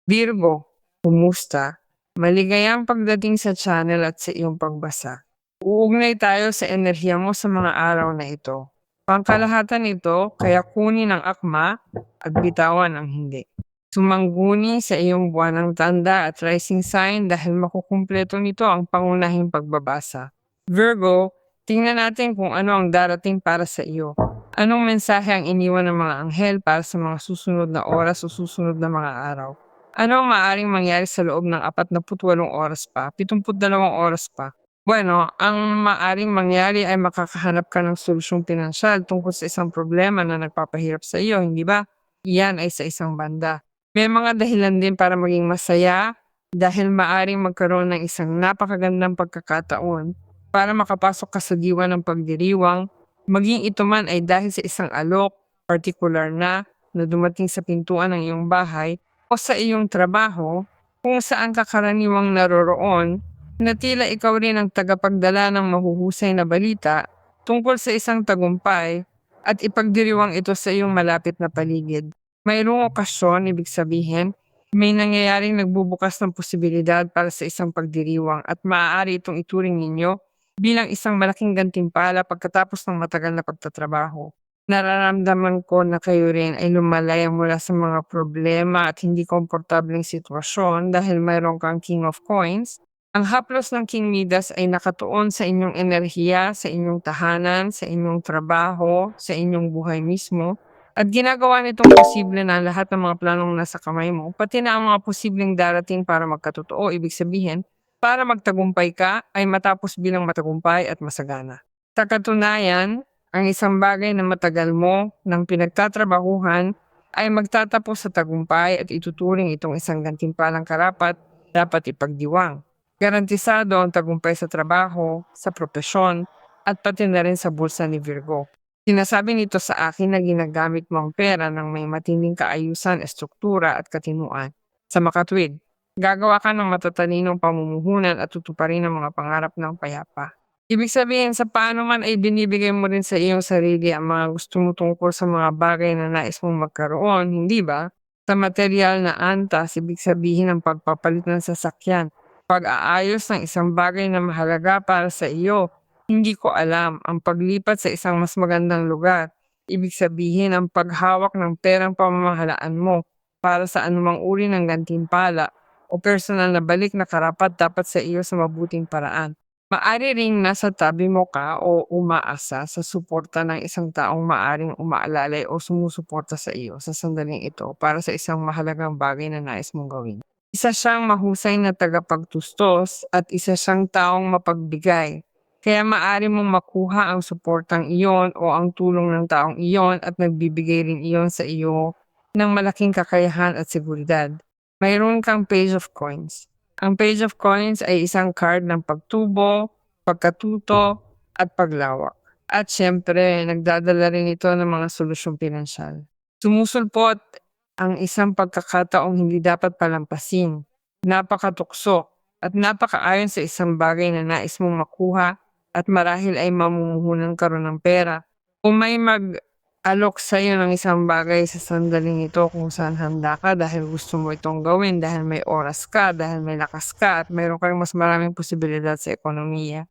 Virgo, kumusta? Maligayang pagdating sa channel at sa iyong pagbasa. Uugnay tayo sa enerhiya mo sa mga araw na ito. Pangkalahatan ito, kaya kunin ang akma at bitawan ang hindi. Sumangguni sa iyong buwanang tanda at rising sign dahil makukumpleto nito ang pangunahing pagbabasa. Virgo, tingnan natin kung ano ang darating para sa iyo. Anong mensahe ang iniwan ng mga anghel para sa mga susunod na oras o susunod na mga araw? Ano ang maaaring mangyari sa loob ng 48 oras pa, 72 oras pa? Bueno, ang maaaring mangyari ay makakahanap ka ng solusyong pinansyal tungkol sa isang problema na nagpapahirap sa iyo, hindi ba? Iyan ay sa isang banda. May mga dahilan din para maging masaya dahil maaaring magkaroon ng isang napakagandang pagkakataon para makapasok ka sa diwa ng pagdiriwang, maging ito man ay dahil sa isang alok, particular na dumating sa pintuan ng iyong bahay, o sa iyong trabaho kung saan ka karaniwang naroroon na tila ikaw rin ang tagapagdala ng mahuhusay na balita tungkol sa isang tagumpay at ipagdiriwang ito sa iyong malapit na paligid. Mayroong okasyon, ibig sabihin, may nangyayaring nagbubukas ng posibilidad para sa isang pagdiriwang at maaari itong ituring ninyo bilang isang malaking gantimpala pagkatapos ng matagal na pagtatrabaho. Nararamdaman ko na kayo rin ay lumalaya mula sa mga problema at hindi komportableng sitwasyon dahil mayroon kang King of Coins. Ang haplos ng King Midas ay nakatuon sa inyong enerhiya, sa inyong tahanan, sa inyong trabaho, sa inyong buhay mismo. At ginagawa nitong posible na ang lahat ng mga planong nasa kamay mo, pati na ang mga posibleng darating para magkatotoo, ibig sabihin, para magtagumpay ka ay matapos bilang matagumpay at masagana. Sa katunayan, ang isang bagay na matagal mo nang pinagtatrabahuhan ay magtatapos sa tagumpay at ituturing itong isang gantimpalang karapat dapat ipagdiwang. Garantisado ang tagumpay sa trabaho, sa propesyon, at pati na rin sa bulsa ni Virgo. Sinasabi nito sa akin na ginagamit mo ang pera ng may matinding kaayusan, estruktura at katinuan. Sa makatwid, gagawa ka ng matatalinong pamumuhunan at tutuparin ang mga pangarap ng payapa. Ibig sabihin sa paano man ay binibigay mo rin sa iyong sarili ang mga gusto mo tungkol sa mga bagay na nais mong magkaroon, hindi ba? Sa material na antas, ibig sabihin ang pagpapalit ng sasakyan, pag-aayos ng isang bagay na mahalaga para sa iyo. Hindi ko alam, ang paglipat sa isang mas magandang lugar. Ibig sabihin ang paghawak ng perang pamamahalaan mo para sa anumang uri ng gantimpala o personal na balik na karapat dapat sa iyo sa mabuting paraan. Maari ring nasa tabi mo ka o umaasa sa suporta ng isang taong maaring umaalalay o sumusuporta sa iyo sa sandaling ito para sa isang mahalagang bagay na nais mong gawin. Isa siyang mahusay na tagapagtustos at isa siyang taong mapagbigay. Kaya maari mong makuha ang suportang iyon o ang tulong ng taong iyon at nagbibigay rin iyon sa iyo ng malaking kakayahan at seguridad. Mayroon kang Page of Coins. Ang Page of Coins ay isang card ng pagtubo, pagkatuto, at paglawak. At syempre, nagdadala rin ito ng mga solusyong pinansyal. Sumusulpot ang isang pagkakataong hindi dapat palampasin, napakatukso, at napakaayon sa isang bagay na nais mong makuha at marahil ay mamumuhunan ka rin ng pera. Kung may alok sa iyo ng isang bagay sa sandaling ito kung saan handa ka dahil gusto mo itong gawin, dahil may oras ka, dahil may lakas ka, at mayroon kang mas maraming posibilidad sa ekonomiya.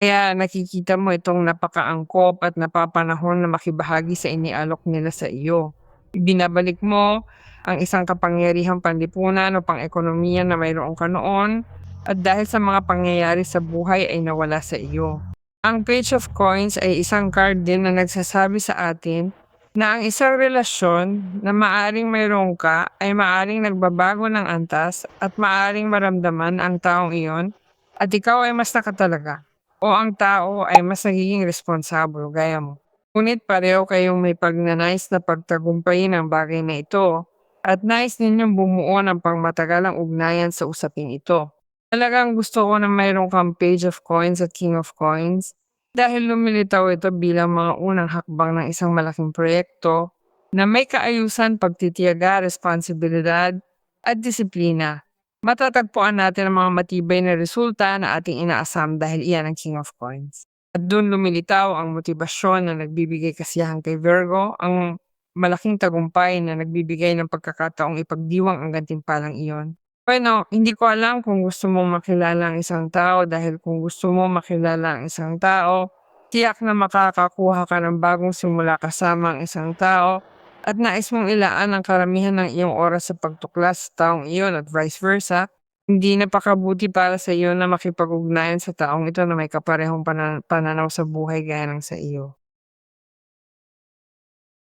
Kaya nakikita mo itong napakaangkop at napapanahon na makibahagi sa inialok nila sa iyo. Ibinabalik mo ang isang kapangyarihang panlipunan o pang-ekonomiya na mayroon ka noon at dahil sa mga pangyayari sa buhay ay nawala sa iyo. Ang Page of Coins ay isang card din na nagsasabi sa atin na ang isang relasyon na maaring mayroon ka ay maaring nagbabago ng antas at maaring maramdaman ang taong iyon at ikaw ay mas nakatalaga o ang tao ay mas nagiging responsable gaya mo. Ngunit pareho kayong may pagnanais na pagtagumpayin ang bagay na ito at nais ninyong bumuo ng pangmatagalang ugnayan sa usaping ito. Talagang gusto ko na mayroon kang Page of Coins at King of Coins dahil lumilitaw ito bilang mga unang hakbang ng isang malaking proyekto na may kaayusan, pagtitiyaga, responsibilidad at disiplina. Matatagpuan natin ang mga matibay na resulta na ating inaasam dahil iyan ang King of Coins. At doon lumilitaw ang motibasyon na nagbibigay kasiyahan kay Virgo, ang malaking tagumpay na nagbibigay ng pagkakataong ipagdiwang ang gantimpalang iyon. Bueno, hindi ko alam kung gusto mong makilala ang isang tao dahil kung gusto mo makilala ang isang tao, tiyak na makakakuha ka ng bagong simula kasama ang isang tao at nais mong ilaan ang karamihan ng iyong oras sa pagtuklas sa taong iyon at vice versa, hindi napakabuti para sa iyo na makipag-ugnayan sa taong ito na may kaparehong pananaw sa buhay gaya ng sa iyo.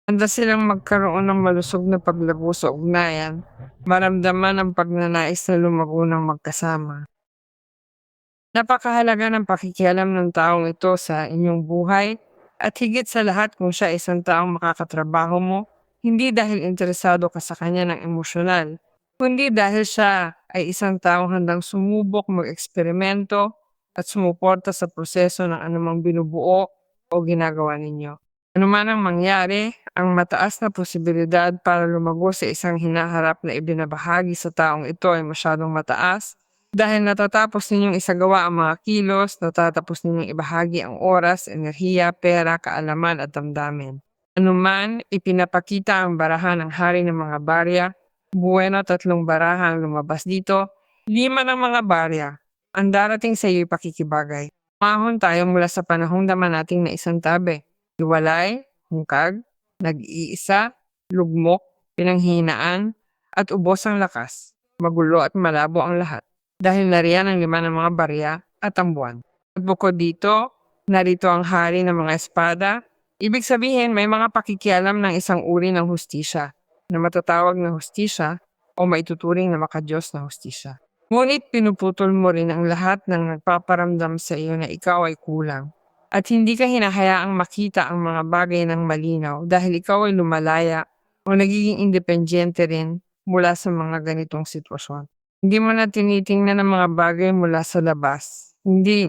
Handa silang magkaroon ng malusog na paglago sa ugnayan, maramdaman ang pagnanais na lumago ng magkasama. Napakahalaga ng pakikialam ng taong ito sa inyong buhay at higit sa lahat kung siya ay isang taong makakatrabaho mo, hindi dahil interesado ka sa kanya ng emosyonal, kundi dahil siya ay isang taong handang sumubok, mag-eksperimento at sumuporta sa proseso ng anumang binubuo o ginagawa ninyo. Ano man ang mangyari, ang mataas na posibilidad para lumago sa isang hinaharap na ibinabahagi sa taong ito ay masyadong mataas dahil natatapos ninyong isagawa ang mga kilos, natatapos ninyong ibahagi ang oras, enerhiya, pera, kaalaman at damdamin. Anuman, ipinapakita ang barahan ng hari ng mga barya, buweno 3 baraha ang lumabas dito, 5 ng mga barya. Ang darating sa iyo'y pakikibagay. Umahon tayo mula sa panahong dama nating na isang tabi. Hiwalay, hungkag, nag-iisa, lugmok, pinanghihinaan, at ubos ang lakas. Magulo at malabo ang lahat dahil nariyan ang 5 ng mga barya at ang buwan. At bukod dito, narito ang hari ng mga espada. Ibig sabihin may mga pakikialam ng isang uri ng hustisya na matatawag na hustisya o maituturing na makadiyos na hustisya. Ngunit pinuputol mo rin ang lahat ng nagpaparamdam sa iyo na ikaw ay kulang. At hindi ka hinahayaang makita ang mga bagay ng malinaw dahil ikaw ay lumalaya o nagiging independyente rin mula sa mga ganitong sitwasyon. Hindi mo na tinitingnan ang mga bagay mula sa labas. Hindi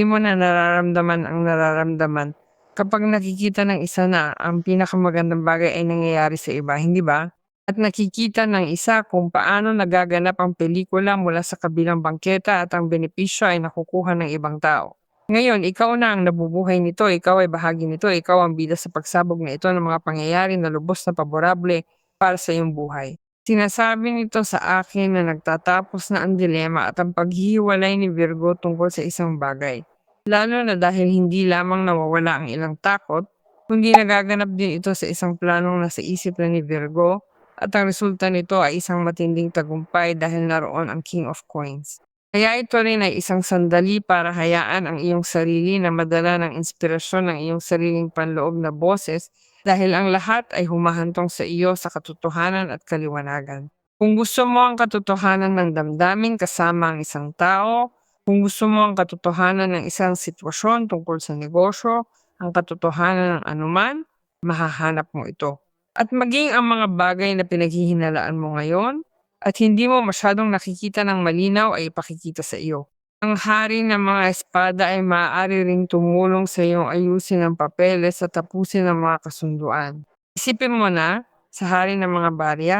mo na nararamdaman ang nararamdaman kapag nakikita ng isa na ang pinakamagandang bagay ay nangyayari sa iba, hindi ba? At nakikita ng isa kung paano nagaganap ang pelikula mula sa kabilang bangketa at ang benepisyo ay nakukuha ng ibang tao. Ngayon, ikaw na ang nabubuhay nito, ikaw ay bahagi nito, ikaw ang bida sa pagsabog na ito ng mga pangyayari na lubos na paborable para sa iyong buhay. Sinasabi nito sa akin na nagtatapos na ang dilema at ang paghihiwalay ni Virgo tungkol sa isang bagay. Lalo na dahil hindi lamang nawawala ang ilang takot, kundi nagaganap din ito sa isang planong nasa isip na ni Virgo at ang resulta nito ay isang matinding tagumpay dahil naroon ang King of Coins. Kaya ito rin ay isang sandali para hayaan ang iyong sarili na madala ng inspirasyon ng iyong sariling panloob na boses dahil ang lahat ay humahantong sa iyo sa katotohanan at kaliwanagan. Kung gusto mo ang katotohanan ng damdamin kasama ang isang tao, kung gusto mo ang katotohanan ng isang sitwasyon tungkol sa negosyo, ang katotohanan ng anuman, mahahanap mo ito. At maging ang mga bagay na pinaghihinalaan mo ngayon at hindi mo masyadong nakikita ng malinaw ay ipakikita sa iyo. Ang hari ng mga espada ay maaari ring tumulong sa iyong ayusin ang papeles at tapusin ang mga kasunduan. Isipin mo na, sa hari ng mga barya,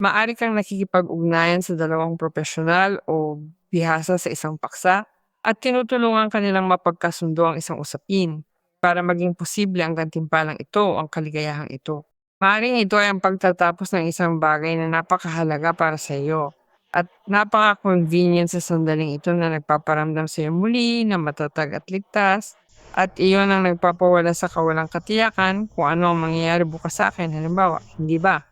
maaari kang nakikipag-ugnayan sa 2 profesional o bihasa sa isang paksa at tinutulungan kanilang mapagkasundo ang isang usapin para maging posible ang gantimpalang ito o ang kaligayahang ito. Maaaring ito ay ang pagtatapos ng isang bagay na napakahalaga para sa iyo at napaka-convenient sa sandaling ito na nagpaparamdam sa iyo muli na matatag at ligtas at iyon ang nagpapawala sa kawalang katiyakan kung ano ang mangyayari bukas sa akin, halimbawa, hindi ba?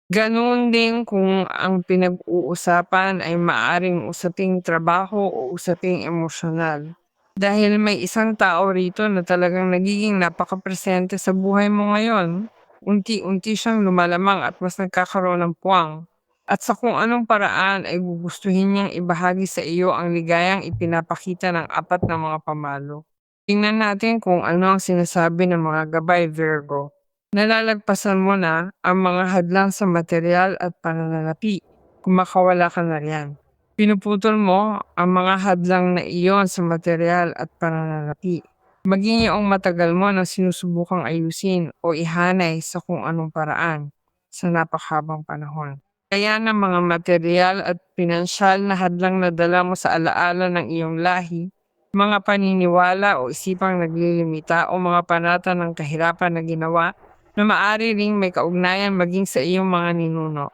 Ganoon din kung ang pinag-uusapan ay maaaring usaping trabaho o usaping emosyonal. Dahil may isang tao rito na talagang nagiging napakapresente sa buhay mo ngayon. Unti-unti siyang lumalamang at mas nagkakaroon ng puwang. At sa kung anong paraan ay gugustuhin niyang ibahagi sa iyo ang ligayang ipinapakita ng 4 na mga pamalo. Tingnan natin kung ano ang sinasabi ng mga gabay, Virgo. Nalalagpasan mo na ang mga hadlang sa materyal at pananalapi kung makawala ka na riyan. Pinuputol mo ang mga hadlang na iyon sa materyal at pananalapi. Maging iyong matagal mo na sinusubukang ayusin o ihanay sa kung anong paraan sa napakahabang panahon. Kaya ng mga materyal at pinansyal na hadlang na dala mo sa alaala ng iyong lahi, mga paniniwala o isipang naglilimita o mga panata ng kahirapan na ginawa na maaari ring may kaugnayan maging sa iyong mga ninuno.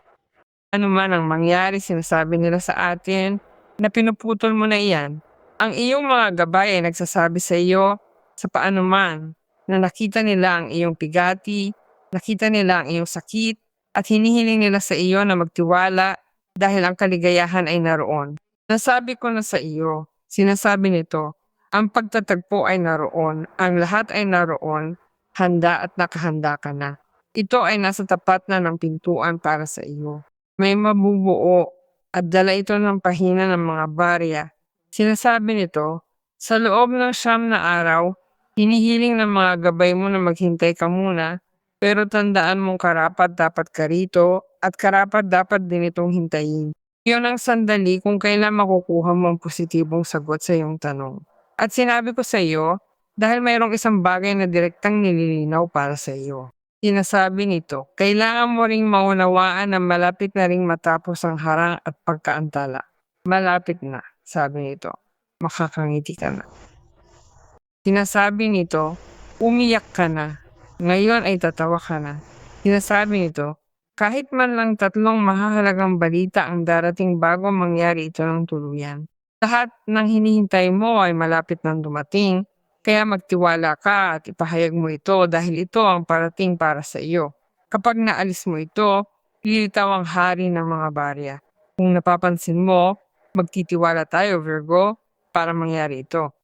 Ano man ang mangyari, sinasabi nila sa atin na pinuputol mo na iyan. Ang iyong mga gabay ay nagsasabi sa iyo sa paanuman na nakita nila ang iyong pigati, nakita nila ang iyong sakit, at hinihiling nila sa iyo na magtiwala dahil ang kaligayahan ay naroon. Nasabi ko na sa iyo, sinasabi nito, ang pagtatagpo ay naroon, ang lahat ay naroon, handa at nakahanda ka na. Ito ay nasa tapat na ng pintuan para sa iyo. May mabubuo at dala ito ng pahina ng mga barya. Sinasabi nito, sa loob ng 9 na araw, hinihiling ng mga gabay mo na maghintay ka muna, pero tandaan mong karapat dapat ka rito at karapat dapat din itong hintayin. Iyon ang sandali kung kailan makukuha mo ang positibong sagot sa iyong tanong. At sinabi ko sa iyo, dahil mayroong isang bagay na direktang nililinaw para sa iyo. Sinasabi nito, kailangan mo ring maunawaan na malapit na ring matapos ang harang at pagkaantala. Malapit na, sabi nito. Makakangiti ka na. Sinasabi nito, umiyak ka na. Ngayon ay tatawa ka na. Sinasabi nito, kahit man lang 3 mahahalagang balita ang darating bago mangyari ito ng tuluyan. Lahat ng hinihintay mo ay malapit nang dumating, kaya magtiwala ka at ipahayag mo ito dahil ito ang parating para sa iyo. Kapag naalis mo ito, lilitaw ang hari ng mga barya. Kung napapansin mo, magtitiwala tayo, Virgo, para mangyari ito.